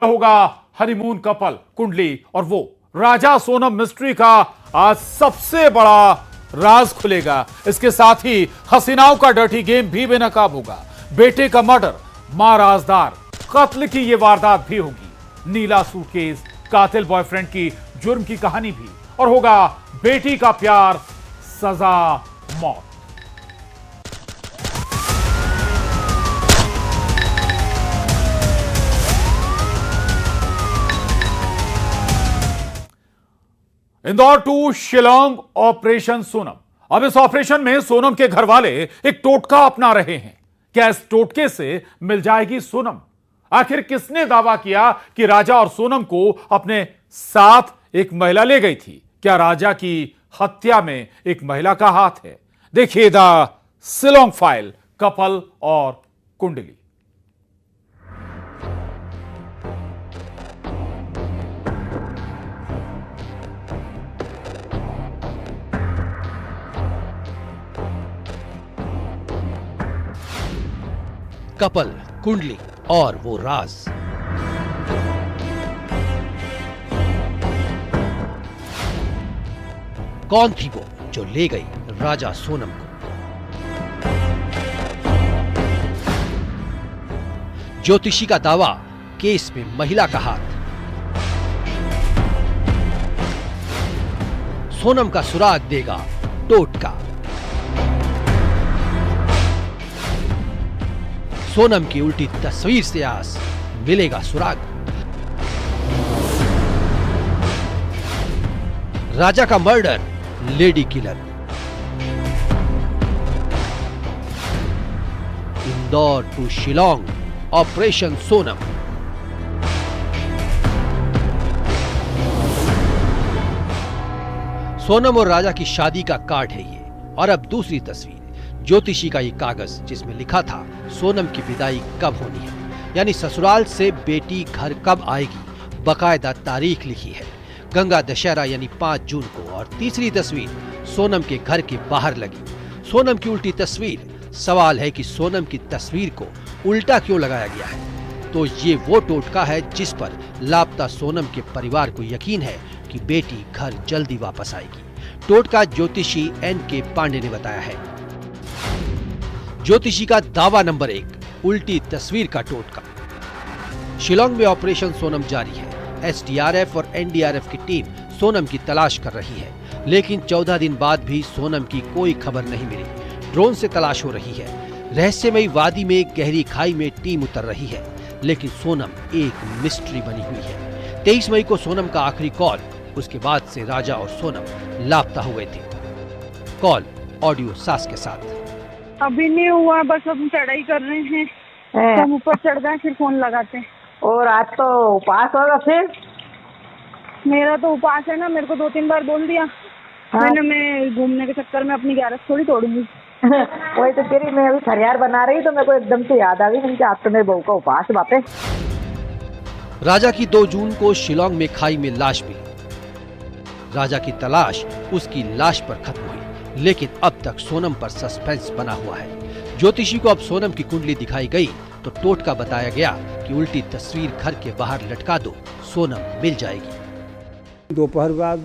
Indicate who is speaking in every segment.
Speaker 1: होगा honeymoon couple कुंडली और वो राजा सोनम मिस्ट्री का आज सबसे बड़ा राज खुलेगा। इसके साथ ही हसीनाओं का डर्टी गेम भी बेनकाब होगा। बेटे का मर्डर, मां राजदार, कत्ल की यह वारदात भी होगी। नीला सूटकेस, कातिल बॉयफ्रेंड की जुर्म की कहानी भी, और होगा बेटी का प्यार, सजा, मौत। Indore to Shillong operation Sonam. अब इस ऑपरेशन में सोनम के घर वाले एक टोटका अपना रहे हैं। क्या इस टोटके से मिल जाएगी सोनम? आखिर किसने दावा किया कि राजा और सोनम को अपने साथ एक महिला ले गई थी? क्या राजा की हत्या में एक महिला का हाथ है? देखिए द शिलोंग फाइल, कपल और कुंडली।
Speaker 2: कपल, कुंडली और वो राज। कौन थी वो जो ले गई राजा सोनम को? ज्योतिषी का दावा, केस में महिला का हाथ। सोनम का सुराग देगा टोटका। सोनम की उल्टी तस्वीर से आज मिलेगा सुराग। राजा का murder, lady killer. Indore to Shillong operation Sonam. Sonam और राजा की शादी का कार्ड है ये। और अब दूसरी तस्वीर, ज्योतिषी का ये कागज जिसमें लिखा था सोनम की विदाई कब होनी है, यानी ससुराल से बेटी घर कब आएगी। बकायदा तारीख लिखी है, गंगा दशहरा यानी 5 जून को। और तीसरी तस्वीर सोनम के घर के बाहर लगी, सोनम की उल्टी तस्वीर। सवाल है कि सोनम की तस्वीर को उल्टा क्यों लगाया गया है? तो ये वो टोटका है जिस पर लापता सोनम के परिवार को यकीन है कि बेटी घर जल्दी वापस आएगी। टोटका ज्योतिषी NK पांडे ने बताया है। ज्योतिषी का दावा नंबर 1, उल्टी तस्वीर का टोटका। शिलोंग में ऑपरेशन सोनम जारी है। SDRF और NDRF की टीम सोनम की तलाश कर रही है, लेकिन 14 दिन बाद भी सोनम की कोई खबर नहीं मिली। ड्रोन से तलाश हो रही है। रहस्यमयी वादी में गहरी खाई में टीम उतर रही है, लेकिन सोनम एक मिस्ट्री बनी हुई है। 23 मई को सोनम का आखिरी कॉल, उसके बाद से राजा और सोनम लापता हुए थे। कॉल ऑडियो सास के साथ।
Speaker 3: अभी नहीं हुआ, बस हम चढ़ाई कर रहे हैं। हम ऊपर चढ़ गए, फिर फोन लगाते हैं।
Speaker 4: और आज तो उपास होगा फिर?
Speaker 3: मेरा तो उपास है ना, मेरे को 2-3 बार बोल दिया। मैंने मैं घूमने के चक्कर में अपनी ग्यारस थोड़ी तोड़ूंगी।
Speaker 4: वही तो तेरी, मैं अभी खरियार बना रही तो मेरे को एकदम से याद आ गई कि आज तो मेरे बहू का उपास बापे।
Speaker 2: राजा की 2 जून को शिलोंग में खाई में लाश मिली। राजा की तलाश उसकी लाश पर खत्म हुई, लेकिन अब तक सोनम पर सस्पेंस बना हुआ है। ज्योतिषी को अब सोनम की कुंडली दिखाई गई तो टोटका बताया गया कि उल्टी तस्वीर घर के बाहर लटका दो, सोनम मिल जाएगी।
Speaker 5: दोपहर बाद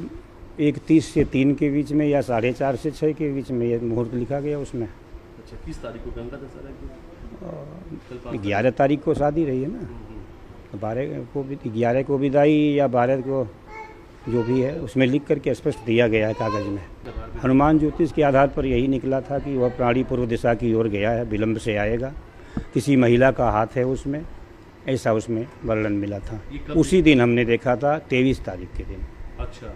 Speaker 5: 1:30 से 3 के बीच में या 4:30 से 6 के बीच में यह मुहूर्त लिखा गया उसमें।
Speaker 6: अच्छा, किस तारीख को? गंगा दशहरा
Speaker 5: 11 तारीख को शादी रही है ना, 12 को भी, 11 को विदाई या 12 को, जो भी है उसमें लिख करके स्पष्ट दिया गया है कागज में। हनुमान ज्योतिष के आधार पर यही निकला था कि वह प्राणी पूर्व दिशा की ओर गया है, विलंब से आएगा, किसी महिला का हाथ है उसमें, ऐसा उसमें वर्णन मिला था। उसी दिन हमने देखा था, 23 तारीख के दिन।
Speaker 6: अच्छा।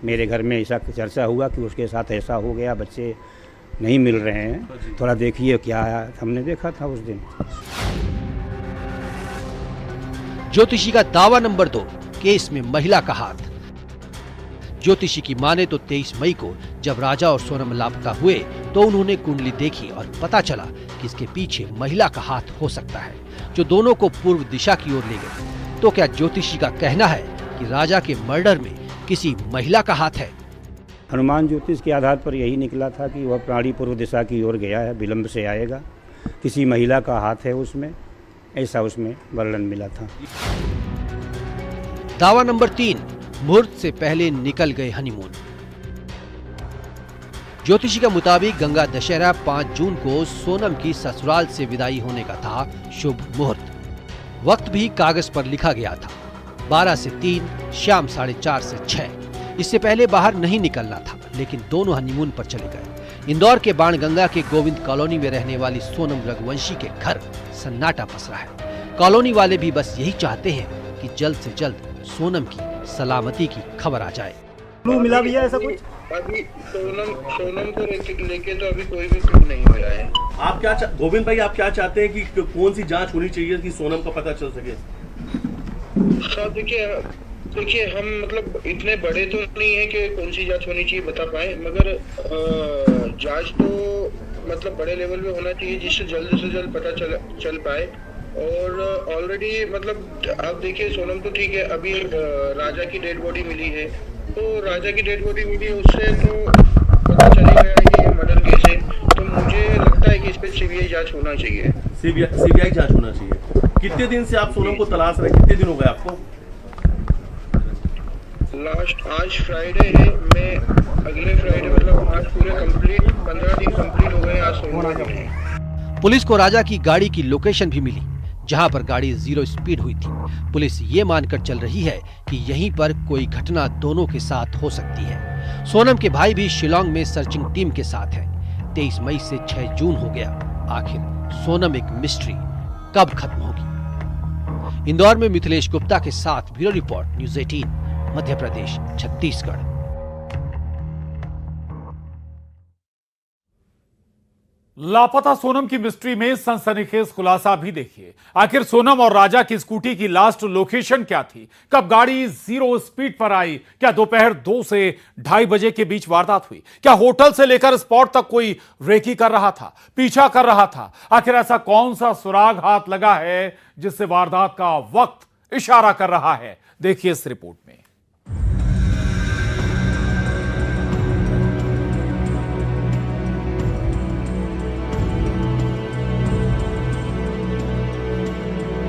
Speaker 5: मेरे घर में ऐसा चर्चा हुआ कि उसके साथ ऐसा हो गया, बच्चे नहीं मिल रहे हैं, थोड़ा देखिए क्या है। हमने देखा था उस दिन।
Speaker 2: ज्योतिषी का दावा नंबर 2, केस में महिला का हाथ। ज्योतिषी की माने तो 23 मई को जब राजा और सोनम लापता हुए तो उन्होंने कुंडली देखी और पता चला कि इसके पीछे महिला का हाथ हो सकता है, जो दोनों को पूर्व दिशा की ओर ले गई। तो क्या ज्योतिषी का कहना है कि राजा के मर्डर में किसी महिला का हाथ है?
Speaker 5: हनुमान ज्योतिष के आधार पर यही निकला था कि वह प्राणी पूर्व दिशा की ओर गया है, विलंब से आएगा, किसी महिला का हाथ है उसमें, ऐसा उसमें वर्णन मिला था।
Speaker 2: दावा नंबर 3, मुहूर्त से पहले निकल गए हनीमून। ज्योतिषी के मुताबिक गंगा दशहरा 5 जून को सोनम की ससुराल से विदाई होने का था शुभ मुहूर्त। वक्त भी कागज पर लिखा गया था, 12 से 3, शाम 4:30 से 6। इससे पहले बाहर नहीं निकलना था, लेकिन दोनों हनीमून पर चले गए। इंदौर के बाणगंगा के गोविंद कॉलोनी में रहने वाली सोनम रघुवंशी के घर सन्नाटा पसरा है। कॉलोनी वाले भी बस यही चाहते हैं कि जल्द से जल्द सोनम की सलामती की खबर आ जाए।
Speaker 5: मिला भी है ऐसा कुछ?
Speaker 7: अभी सोनम को लेके तो अभी कोई भी क्लू नहीं मिला है।
Speaker 6: आप क्या गोविंद भाई, आप क्या चाहते हैं कि कौन सी जांच होनी चाहिए कि सोनम का पता चल सके?
Speaker 7: साहब देखिए हम मतलब इतने बड़े तो नहीं है कि कौन सी जांच होनी चाहिए बता पाए, मगर जांच तो मतलब बड़े लेवल पे होना चाहिए जिससे जल्द से जल्द पता चल पाए। और ऑलरेडी मतलब आप देखिए सोनम तो ठीक है, अभी राजा की डेड बॉडी मिली है, तो राजा की डेड बॉडी मिली है उससे तो पता चल गया है कि ये मर्डर केस है। तो मुझे लगता है कि इस पे सीबीआई जांच होना चाहिए।
Speaker 6: सीबीआई जांच होना चाहिए। कितने दिन से आप सोनम को तलाश रहे, कितने दिन हो गए आपको?
Speaker 7: लास्ट आज फ्राइडे है, मैं अगले फ्राइडे मतलब आज पूरे कंप्लीट 15 दिन कंप्लीट हो गए आज सोमवार।
Speaker 2: पुलिस को राजा की गाड़ी की लोकेशन भी मिली, जहां पर गाड़ी 0 स्पीड हुई थी। पुलिस ये मानकर चल रही है कि यहीं पर कोई घटना दोनों के साथ हो सकती है। सोनम के भाई भी शिलांग में सर्चिंग टीम के साथ है। 23 मई से 6 जून हो गया। आखिर सोनम एक मिस्ट्री कब खत्म होगी? इंदौर में मिथिलेश गुप्ता के साथ bureau report, news 18, Madhya Pradesh, Chhattisgarh.
Speaker 1: लापता सोनम की मिस्ट्री में सनसनीखेज खुलासा भी देखिए। आखिर सोनम और राजा की स्कूटी की लास्ट लोकेशन क्या थी? कब गाड़ी 0 स्पीड पर आई? क्या दोपहर 2 से 2:30 बजे के बीच वारदात हुई? क्या होटल से लेकर स्पॉट तक कोई रेकी कर रहा था, पीछा कर रहा था? आखिर ऐसा कौन सा सुराग हाथ लगा है जिससे वारदात का वक्त इशारा कर रहा है? देखिए इस रिपोर्ट में।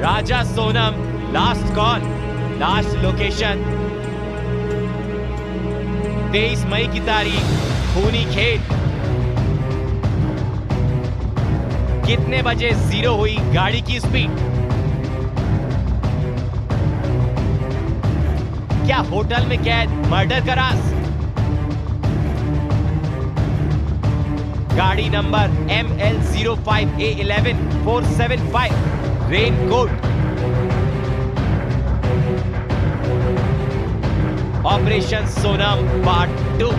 Speaker 8: Raja Sonam last call, last location 23 मई की तारीख, खूनी खेत। कितने बजे 0 हुई गाड़ी की स्पीड? क्या होटल में कैद मर्डर का राज? गाड़ी number ML05A11475, raincoat. Operation Sonam part 2।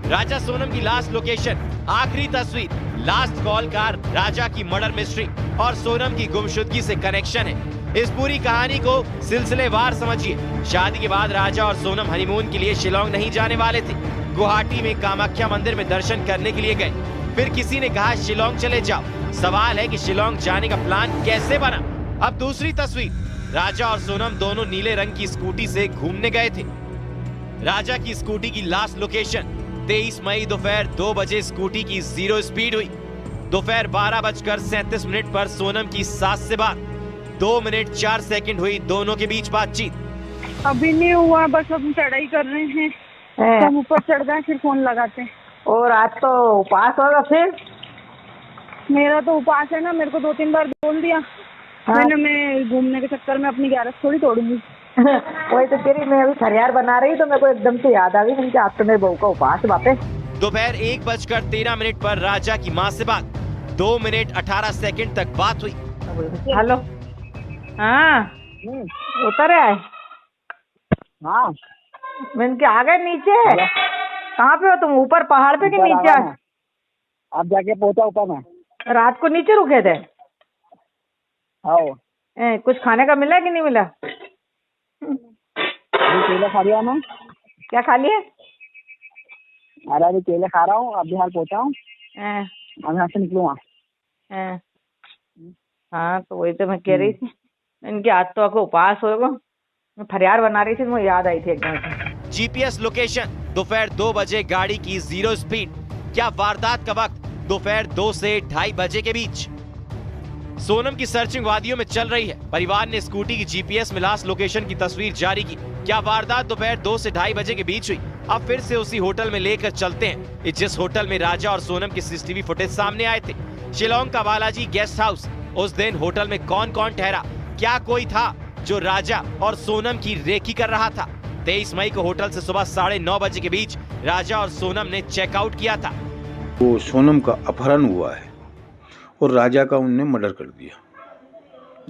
Speaker 8: राजा सोनम की लास्ट लोकेशन, आखिरी तस्वीर, लास्ट कॉल का राजा की मर्डर मिस्ट्री और सोनम की गुमशुदगी से कनेक्शन है। इस पूरी कहानी को सिलसिलेवार समझिए। शादी के बाद राजा और सोनम हनीमून के लिए शिलांग नहीं जाने वाले थे। गुवाहाटी में कामाख्या मंदिर में दर्शन करने के लिए गए। फिर किसी ने कहा शिलांग चले जाओ। सवाल है कि शिलांग जाने का प्लान कैसे बना? अब दूसरी तस्वीर, राजा और सोनम दोनों नीले रंग की स्कूटी से घूमने गए थे। राजा की स्कूटी की लास्ट लोकेशन 23 मई दोपहर 2 बजे स्कूटी की 0 स्पीड हुई। दोपहर 12:37 पर सोनम की सास से बात, 2 मिनट 4 सेकंड हुई दोनों के बीच बातचीत।
Speaker 3: अभी नहीं हुआ, बस हम चढ़ाई कर रहे हैं, हम ऊपर चढ़ गए फिर फोन लगाते हैं।
Speaker 4: और आज तो उपास होगा फिर?
Speaker 3: मेरा तो उपास है ना, मेरे को 2-3 बार बोल दिया।
Speaker 4: हाँ।
Speaker 3: मैं घूमने के चक्कर में अपनी 11 थोड़ी तोड़ूंगी।
Speaker 4: वही तो तेरी, मैं अभी खरियार बना रही तो मेरे को एकदम से याद आ गई, मैंने आज तो मेरे बहू का उपास बापे।
Speaker 8: दोपहर 1:13 पर राजा की माँ से बात, 2 मिनट 18 सेकंड तक बात हुई।
Speaker 4: हेलो, हाँ उतर आए? हाँ मैंने के आ गए नीचे। कहाँ पे हो तुम, ऊपर पहाड़ पे कि नीचे?
Speaker 9: आप जाके पहुंचा ऊपर में।
Speaker 4: रात को नीचे रुके थे?
Speaker 9: हाँ।
Speaker 4: कुछ खाने का मिला कि नहीं मिला?
Speaker 9: केले खा लिया मैं।
Speaker 4: क्या खा लिए?
Speaker 9: अरे अभी केले खा रहा हूँ, अभी हाल पहुंचा हूँ, अब यहाँ से निकलूंगा।
Speaker 4: हाँ तो वही तो मैं कह रही थी, इनके आज तो आपको उपास होगा। मैं फरियार बना रही थी, मुझे याद आई थी एकदम से।
Speaker 8: जीपीएस लोकेशन, दोपहर 2 बजे गाड़ी की 0 स्पीड। क्या वारदात का वक्त दोपहर 2 से 2:30 बजे के बीच? सोनम की सर्चिंग वादियों में चल रही है। परिवार ने स्कूटी की जीपीएस में लास्ट लोकेशन की तस्वीर जारी की। क्या वारदात दोपहर 2 से 2:30 बजे के बीच हुई? अब फिर से उसी होटल में लेकर चलते हैं जिस होटल में राजा और सोनम के सीसीटीवी फुटेज सामने आए थे। शिलोंग का बालाजी गेस्ट हाउस। उस दिन होटल में कौन कौन ठहरा? क्या कोई था जो राजा और सोनम की रेकी कर रहा था? 23 मई को होटल से सुबह 9:30 बजे के बीच राजा और सोनम ने चेकआउट किया था।
Speaker 10: वो सोनम का अपहरण हुआ है और राजा का उनने मर्डर कर दिया,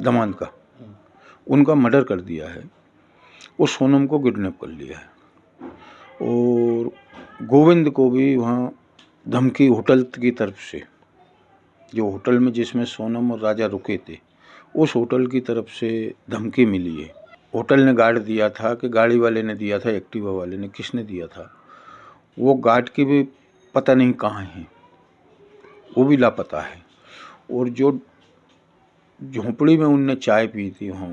Speaker 10: दमाद का उनका मर्डर कर दिया है और सोनम को किडनैप कर लिया है। और गोविंद को भी वहाँ धमकी होटल की तरफ से, जो होटल में जिसमें सोनम और राजा रुके थे, उस होटल की तरफ से धमकी मिली है। होटल ने गार्ड दिया था कि गाड़ी वाले ने दिया था, एक्टिवा वाले ने, किसने दिया था वो गार्ड की भी पता नहीं कहाँ है, वो भी लापता है। और जो झोंपड़ी में उनने चाय पी थी वहाँ,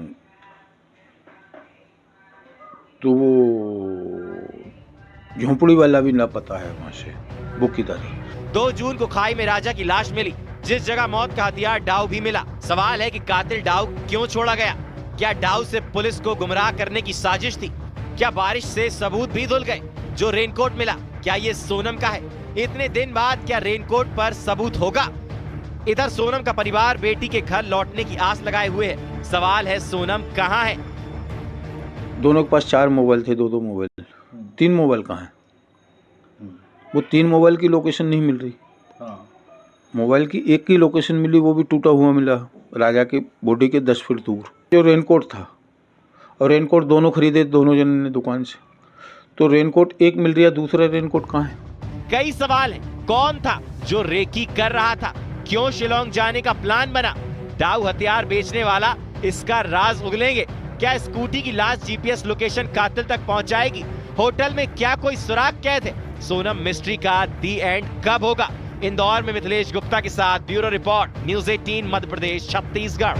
Speaker 10: तो वो झोंपड़ी वाला भी लापता है वहाँ से, वो किधर है।
Speaker 8: 2 जून को खाई में राजा की लाश मिली, जिस जगह मौत का हथियार डाउ भी मिला। सवाल है कि कातिल डाउ क्यों छोड़ा गया? क्या डाउ से पुलिस को गुमराह करने की साजिश थी? क्या बारिश से सबूत भी धुल गए? जो रेनकोट मिला, क्या ये सोनम का है? इतने दिन बाद क्या रेनकोट पर सबूत होगा? इधर सोनम का परिवार बेटी के घर लौटने की आस लगाए हुए है। सवाल है सोनम कहाँ है?
Speaker 10: दोनों के पास 4 मोबाइल थे, 2-2 मोबाइल, 3 मोबाइल कहाँ है? वो 3 मोबाइल की लोकेशन नहीं मिल रही। मोबाइल की एक की लोकेशन मिली, वो भी टूटा हुआ मिला, राजा के बॉडी के 10 फीट दूर। जो रेनकोट था, और रेनकोट दोनों खरीदे दोनों जन ने दुकान से, तो रेनकोट एक मिल रहा है, दूसरा रेनकोट कहाँ है?
Speaker 8: कई सवाल हैं। कौन था जो रेकी कर रहा था? क्यों शिलोंग जाने का प्लान बना? डाउ हथियार बेचने वाला, इसका राज उगलेंगे? क्या स्कूटी की लास्ट जीपीएस लोकेशन कातिल तक पहुंचाएगी? होटल में क्या कोई सुराग कैद है? सोनम मिस्ट्री का दी एंड कब होगा? इंदौर में मिथिलेश गुप्ता के साथ bureau report, news 18 Madhya Pradesh Chhattisgarh.